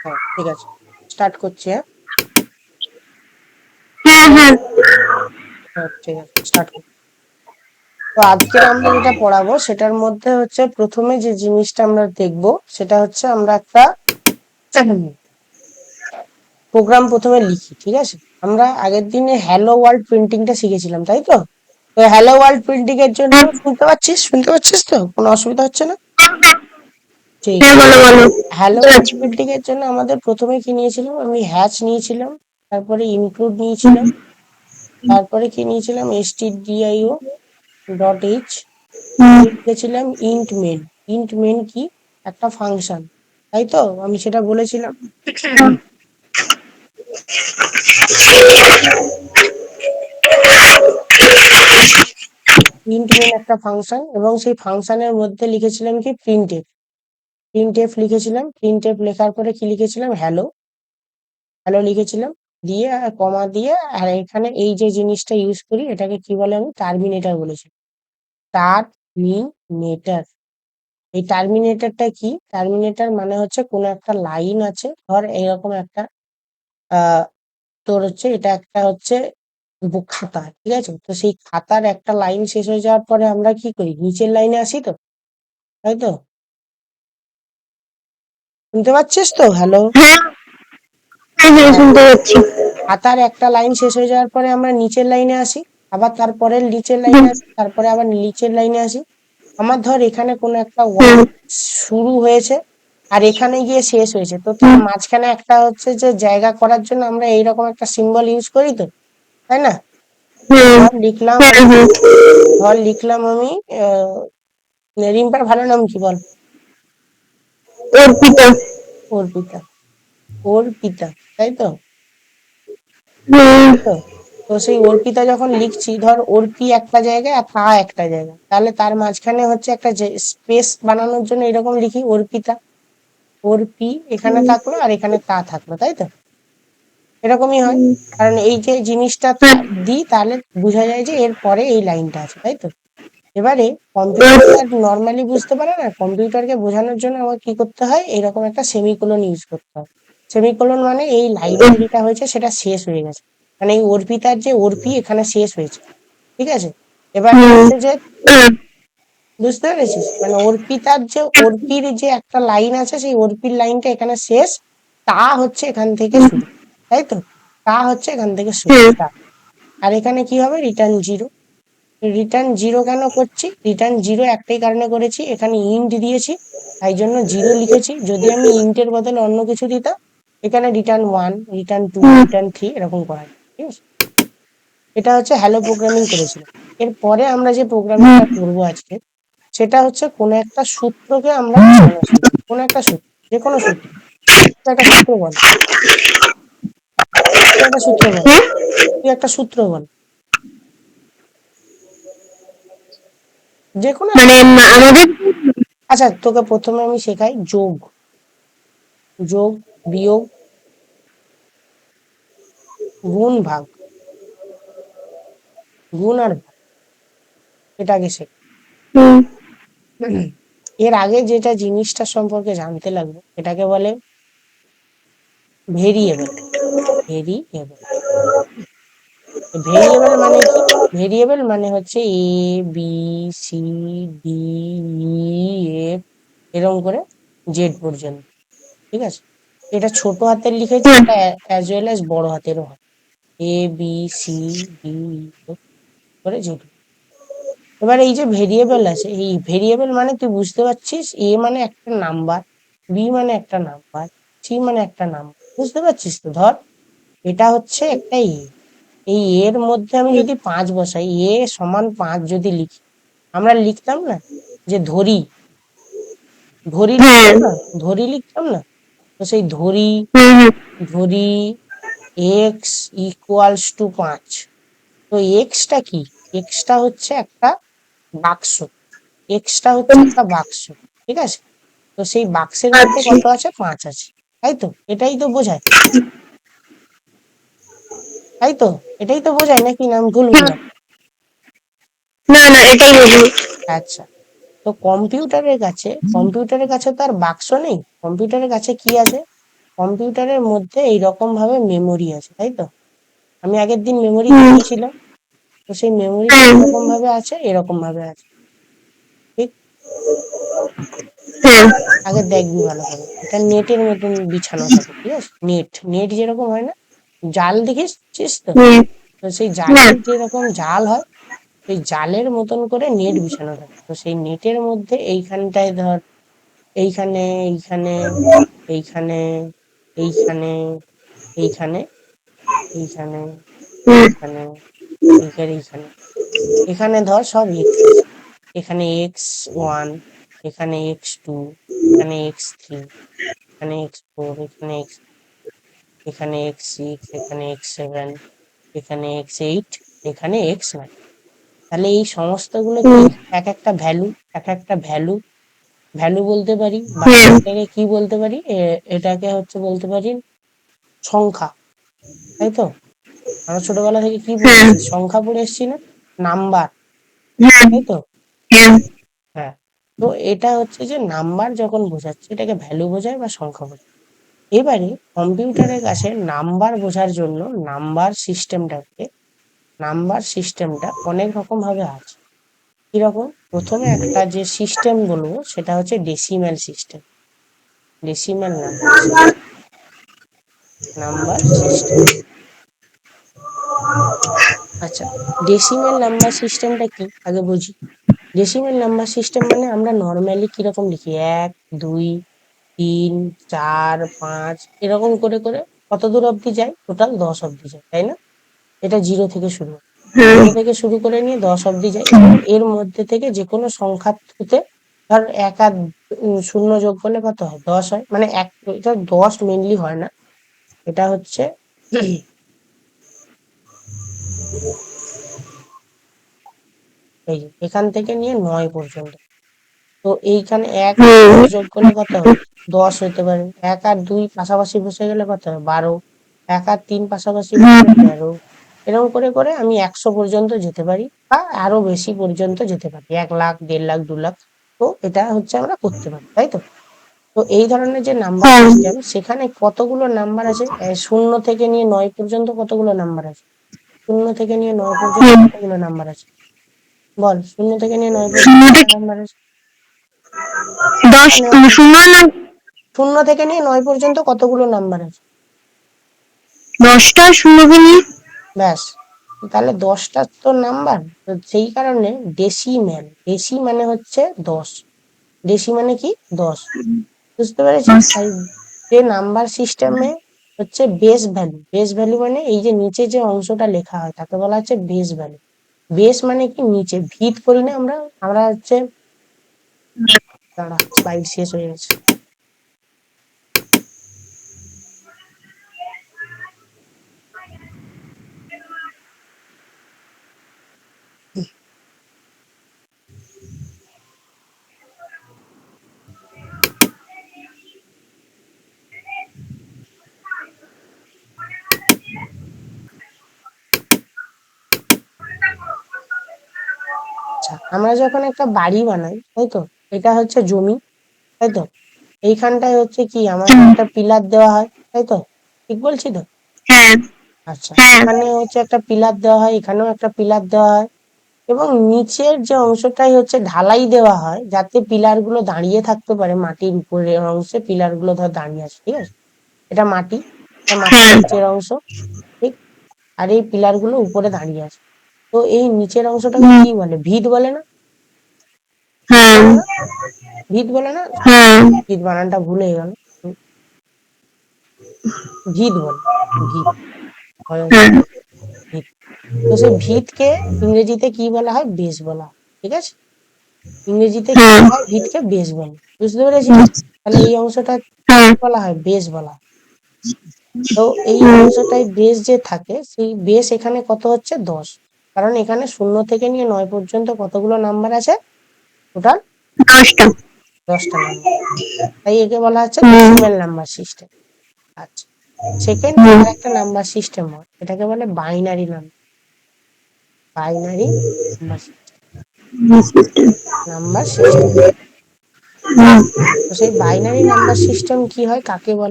হ্যাঁ ঠিক আছে, স্টার্ট করছি। হ্যাঁ হ্যাঁ হ্যাঁ হ্যাঁ, ঠিক আছে স্টার্ট করছি। তো আজকের আমরা যেটা পড়াবো সেটার মধ্যে হচ্ছে প্রথমে যে জিনিসটা আমরা দেখব সেটা হচ্ছে আমরা একটা প্রোগ্রাম প্রথমে লিখি, ঠিক আছে? আমরা আগের দিনে হ্যালো ওয়ার্ল্ড প্রিন্টিংটা শিখেছিলাম, তাই তো? তো হ্যালো ওয়ার্ল্ড প্রিন্টিং এর জন্য শুনতে পাচ্ছিস তো, কোনো অসুবিধা হচ্ছে না? ঠিক হ্যাঁ, আছে। বলো বলো। হ্যালো বুঝতে ওয়ার্ল্ড পারছি। প্রিন্টিং এর জন্য আমাদের প্রথমে কি নিয়েছিলাম, আমি হ্যাচ নিয়েছিলাম, তারপরে ইনক্লুড নিয়েছিলাম, তারপরে কি নিয়েছিলাম, stdio ডট এইচ, হুম, লিখেছিলাম ইন্ট মেন। ইন্ট মেন কি, একটা ফাংশন, তাই তো? আমি সেটা বলেছিলাম। ইন্ট মেন একটা ফাংশন, এবং সেই ফাংশনের মধ্যে লিখেছিলাম কি প্রিন্টএফ। প্রিন্টএফ লিখেছিলাম, প্রিন্টএফ লেখার পরে কি লিখেছিলাম, হ্যালো। হ্যালো লিখেছিলাম, দিয়ে আর কমা দিয়ে, আর এখানে এই যে জিনিসটা ইউজ করি এটাকে কি বলে, আমি টার্মিনেটর বলেছি। টার্মিনেটর। এই টার্মিনেটরটা কি, টার্মিনেটর মানে হচ্ছে কোনো একটা লাইন আছে, ধর এরকম একটা আহ তোর হচ্ছে এটা একটা হচ্ছে খাতা, ঠিক আছে? তো সেই খাতার একটা লাইন শেষ হয়ে যাওয়ার পরে আমরা কি করি, নিচের লাইনে আসি তো, তাই তো? শুনতে পাচ্ছিস তো? হ্যালো। হ্যাঁ হ্যাঁ হ্যাঁ, হ্যাঁ, শুনতে পাচ্ছি। খাতার একটা লাইন শেষ হয়ে যাওয়ার পরে আমরা নিচের লাইনে আসি, আবার তারপরে নিচের লাইনে হুম, আসি, তারপরে আবার নিচের লাইনে আসি। আমার ধর এখানে কোনো একটা হুম, ওয়ার্ড শুরু হয়েছে আর এখানে গিয়ে শেষ হয়েছে, তো তার হুম, মাঝখানে একটা হচ্ছে যে জায়গা করার জন্য আমরা এইরকম একটা সিম্বল ইউজ করি তো, তাই না? হুম, ধর লিখলাম হ্যাঁ আমি, হ্যাঁ। ধর লিখলাম আমি রিম্পার ভালো নাম কি বল? অর্পিতা। অর্পিতা। অর্পিতা, তাই তো? হুম, তাই তো? তো সেই অর্পিতা যখন লিখছি, ধর অর্পি একটা জায়গায় আর তা একটা জায়গায়, তাহলে তার মাঝখানে হচ্ছে একটা স্পেস বানানোর জন্য এরকম লিখি অর্পিতা। অর্পি এখানে থাকলো আর এখানে তা থাকলো, তাই তো? এরকমই হয়, হুম, কারণ এই যে জিনিসটা দিই তাহলে বোঝা যায় যে এর পরে এই লাইনটা আছে, তাই তো? এবারে কম্পিউটার তো আর নর্মালি বুঝতে পারে না, কম্পিউটারকে বোঝানোর জন্য আমার কি করতে হয়, এরকম একটা সেমিকোলন ইউজ করতে হয়। সেমিকোলন মানে এই লাইনটা যেটা হয়েছে সেটা শেষ হয়ে গেছে, মানে এই অর্পিতার যে অর্পি এখানে শেষ হয়েছে, ঠিক আছে? এবারে হুম, হচ্ছে যে, হুম, বুঝতে পেরেছিস, মানে অর্পিতার যে অর্পির যে একটা লাইন আছে সেই অর্পির লাইনটা এখানে শেষ, তা হচ্ছে এখান থেকে শুরু, তাই তো? তা হচ্ছে এখান থেকে শুরু হুম, তা। আর এখানে কি হবে, রিটার্ন জিরো। রিটার্ন জিরো কেন করছি, রিটার্ন জিরো একটাই কারণে করেছি, এখানে ইন্ট দিয়েছি তাই জন্য জিরো লিখেছি। যদি আমি ইন্টের বদলে অন্য কিছু দিতাম, এখানে return one, return to, hmm, return three এরকম করা যায়, ঠিক আছে? এটা হচ্ছে হ্যালো প্রোগ্রামিং করেছিলাম। এরপরে আমরা যে প্রোগ্রামিংটা করবো আজকে, সেটা হচ্ছে কোনো একটা সূত্রকে আমরা চালানো শিখবো, কোনো একটা সূত্র, যে কোনো সূত্র। তুই একটা সূত্র বল, তুই একটা সূত্র বল, হুম। তুই একটা সূত্র বল, যে কোনো একটা। মানে আমাদের আচ্ছা তোকে প্রথমে আমি শেখাই যোগ, যোগ, বিয়োগ, গুণ, ভাগ, গুণ আর ভাগ, এটা আগে শেখ। হুম, এর আগে যেটা জিনিসটা সম্পর্কে জানতে লাগবে এটাকে বলে ভেরিয়েবল। ভেরিয়েবল, ভেরিয়েবল মানে কি? ভেরিয়েবল মানে হচ্ছে এ, বি, সি, ডি, ই, এফ, এরকম করে জেড পর্যন্ত, ঠিক আছে? এটা ছোট হাতের লিখেছি, হুম, এটা অ্যাজ ওয়েল অ্যাজ বড় হাতেরও হয়, এ, বি, সি, ডি, ই, এফ করে জেড। এবার এই যে ভেরিয়েবল আছে, এই ভেরিয়েবল মানে তুই বুঝতে পারছিস, এ মানে একটা নাম্বার, বি মানে একটা নাম্বার, সি মানে একটা নাম্বার, বুঝতে পারছিস তো? ধর এটা হচ্ছে একটা এ, এই এর মধ্যে আমি যদি 5 বসাই, এ সমান 5 যদি লিখি, আমরা লিখতাম না যে ধরি, ধরি হ্যাঁ, লিখতাম না, ধরি লিখতাম না? তো সেই ধরি, হুম, হুম, ধরি এক্স ইকুয়ালস টু 5। তো এক্সটা কি, এক্সটা হচ্ছে একটা বাক্স, এক্সটা হচ্ছে একটা বাক্স, ঠিক আছে? তো সেই বাক্সের মধ্যে আচ্ছা। কত আছে, 5 আছে, তাই তো? এটাই তো বোঝায়, তাই তো? এটাই তো বোঝায় নাকি, না আমি ভুল হুম, বললাম? না না, এটাই বুঝি। আচ্ছা, তো কম্পিউটারের কাছে তো আর বাক্স নেই, কম্পিউটারের কাছে কি আছে, কম্পিউটারের মধ্যে এইরকম ভাবে মেমোরি আছে, তাই তো? আমি আগের দিন মেমোরি হুম, দেখিয়েছিলাম। তো সেই মেমোরিটা হুম, কিরকম ভাবে আছে, এরকম ভাবে আছে, ঠিক? হ্যাঁ, আগে দেখবি ভালো করে, এটা নেটের মতন বিছানো থাকে, ঠিক আছে? নেট নেট যেরকম হয় না, জাল দেখেছিস তো? হুম, তো সেই না, জালের যেরকম জাল হয়, সেই জালের মতন করে নেট বিছানো থাকে। তো সেই নেটের মধ্যে এইখানটায় ধর, এইখানে, এইখানে, এইখানে, এইখানে, এইখানে, এইখানে, হুম, এইখানে, এইখানে, এইখানে, এখানে ধর সব এক্স আছে। এখানে x1, এখানে x2, এখানে x3, এখানে x4, এখানে এখানে x6, এখানে x7, এখানে x8, এখানে x9। তাহলে এই সমস্তগুলো কি, হুম, এক একটা ভ্যালু, এক একটা ভ্যালু, ভ্যালু বলতে পারি, বা হ্যাঁ, এটাকে কি বলতে পারি, এটাকে হচ্ছে বলতে পারি সংখ্যা, তাই তো? আমরা ছোটবেলা থেকে কি পড়ে হ্যাঁ, এসেছি, সংখ্যা পড়ে এসেছি না, নাম্বার, হ্যাঁ, তাই তো? হ্যাঁ, হ্যাঁ। তো এটা হচ্ছে যে নাম্বার যখন বোঝাচ্ছে, এটাকে ভ্যালু বোঝায় বা সংখ্যা বোঝায়। এবারে কম্পিউটারের কাছে নাম্বার বোঝার জন্য নাম্বার সিস্টেমটা অনেক রকম ভাবে আছে। কিরকম? প্রথমে একটা যে সিস্টেম বলবো সেটা হচ্ছে decimal system, decimal number system. আচ্ছা, ডেসিমেল নাম্বার সিস্টেমটা কি আগে বুঝি। ডেসিমেল নাম্বার সিস্টেম মানে আমরা নর্মালি কিরকম লিখি, 1, 2, 3, 4, 5 এরকম করে করে কত দূর অবধি যায়, টোটাল 10 অবধি যায়, তাই না? এটা জিরো থেকে শুরু হয়, হ্যাঁ, জিরো থেকে শুরু করে নিয়ে 10 অবধি যায়, এবং এর মধ্যে থেকে যে কোনো সংখ্যার থ্রুতে ধর এক আর শূন্য যোগ করলে কত হয়, 10 হয়। মানে এটা 10 মেনলি হয় না, এটা হচ্ছে এই যে এখান থেকে নিয়ে 9 পর্যন্ত। তো এইখানে 1 আর হুম, 10 যোগ করলে কত হবে, 10 হতে পারে। 1 আর 2 পাশাপাশি বসে গেলে কত হবে, 12। 1 আর 3 পাশাপাশি হুম, বসলে 13। এরকম করে করে আমি 100 পর্যন্ত যেতে পারি, বা আরো বেশি পর্যন্ত যেতে পারি, 1 লাখ, 1.5 লাখ, 2 লাখ। তো এটা হচ্ছে আমরা করতে পারি, তাই তো? তো এই ধরনের যে নাম্বার হ্যাঁ, সিস্টেম, সেখানে কতগুলো নাম্বার আছে, 0 থেকে নিয়ে 9 পর্যন্ত কতগুলো নাম্বার আছে, 0 থেকে নিয়ে 9 পর্যন্ত হুম, কতগুলো নাম্বার আছে, বল, 0 থেকে নিয়ে 9 পর্যন্ত শূন্য কত থেকে নাম্বার আছে? 10, মানে শূন্য না, 0 থেকে নিয়ে 9 পর্যন্ত কতগুলো নাম্বার আছে? 10টা শূন্যকে নিয়ে, ব্যাস। তাহলে 10টা তো নাম্বার। তো সেই কারণে ডেসিমেল, ডেসি মানে হচ্ছে 10, ডেসি মানে কি, 10, বুঝতে পেরেছিস? 10, তাই যে নাম্বার সিস্টেমে হচ্ছে বেস ভ্যালু, বেস ভ্যালু মানে এই যে নিচে যে অংশটা লেখা হয় তাকে বলা হচ্ছে বেস ভ্যালু। বেস মানে কি, নিচে ভিত করি না আমরা, আমরা হচ্ছে, দাঁড়া স্লাইড শেষ হয়ে গেছে। আচ্ছা, আমরা যখন একটা বাড়ি বানাই, তাই তো? এটা হচ্ছে জমি, তাই তো? এইখানটায় হচ্ছে কি, আমাদের একটা পিলার দেওয়া হয়, তাই তো? ঠিক বলছি তো? হ্যাঁ, আচ্ছা, হ্যাঁ, এখানে হচ্ছে একটা পিলার দেওয়া হয়, এখানেও একটা পিলার দেওয়া হয়, এবং নিচের যে অংশটাই হচ্ছে ঢালাই দেওয়া হয়, যাতে পিলার গুলো দাঁড়িয়ে থাকতে পারে, মাটির উপরের অংশে পিলার গুলো ধর দাঁড়িয়ে আছে, ঠিক আছে? এটা মাটি, এটা মাটির হ্যাঁ, নিচের অংশ, ঠিক? আর এই পিলার গুলো উপরে দাঁড়িয়ে আছে। তো এই নিচের অংশটাকে হুম, কি বলে, ভিত বলে না? ভিত হ্যাঁ, বলে না? ভিত বলে না? হ্যাঁ, ভিত বানানটা ভুলে গেল। ভিত বলে, ভিত, ভয়ঙ্কর হ্যাঁ, ভিত। তো সেই ভিতকে ইংরেজিতে কি বলা হয়, বেস বলা হয়, ঠিক আছে? ইংরেজিতে কি হ্যাঁ, বলা হয়, ভিতকে বেস বলে, বুঝতে পেরেছিস? তাহলে এই অংশটা হ্যাঁ, কি বলা হয়, বেস বলা হয়। তো এই হুম, অংশটায় বেস যে থাকে, সেই বেস এখানে কত হচ্ছে, 10। কারণ এখানে 0 থেকে নিয়ে 9 পর্যন্ত কতগুলো নাম্বার আছে, টোটাল 10টা, 10টা নাম্বার। তাই একে বলা হচ্ছে হুম, ডেসিমেল নাম্বার সিস্টেম। আচ্ছা, সেকেন্ড হুম, আর একটা নাম্বার সিস্টেম হয়, এটাকে বলে binary number, binary number, number system. Hmm, তো সেই বাইনারি নাম্বার সিস্টেম কি হয়, কাকে বলে?